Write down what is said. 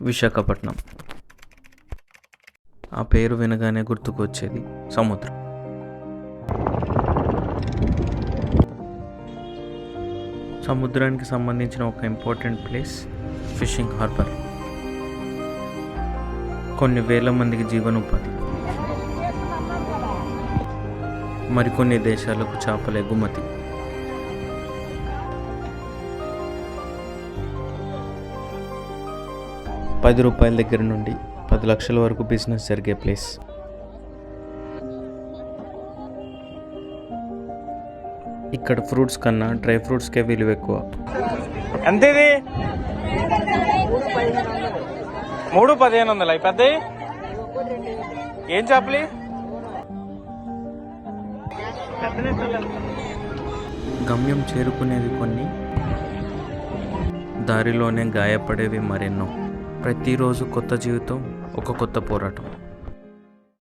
విశాఖపట్నం. ఆ పేరు వినగానే గుర్తుకు వచ్చేది సముద్రం. సముద్రానికి సంబంధించిన ఒక ఇంపార్టెంట్ ప్లేస్ ఫిషింగ్ హార్బర్. కొన్ని వేల మందికి జీవనోపాధి, మరికొన్ని దేశాలకు చేపల ఎగుమతి. ₹10 దగ్గర నుండి 10 లక్షల వరకు బిజినెస్ జరిగే ప్లేస్. ఇక్కడ ఫ్రూట్స్ కన్నా డ్రై ఫ్రూట్స్కే విలువ ఎక్కువ. ఎంతది? 3,1500 పెద్ద. ఏం చేపలి? గమ్యం చేరుకునేవి కొన్ని, దారిలోనే గాయపడేవి మరెన్నో. ప్రతిరోజు కొత్త జీవితం, ఒక కొత్త పోరాటం.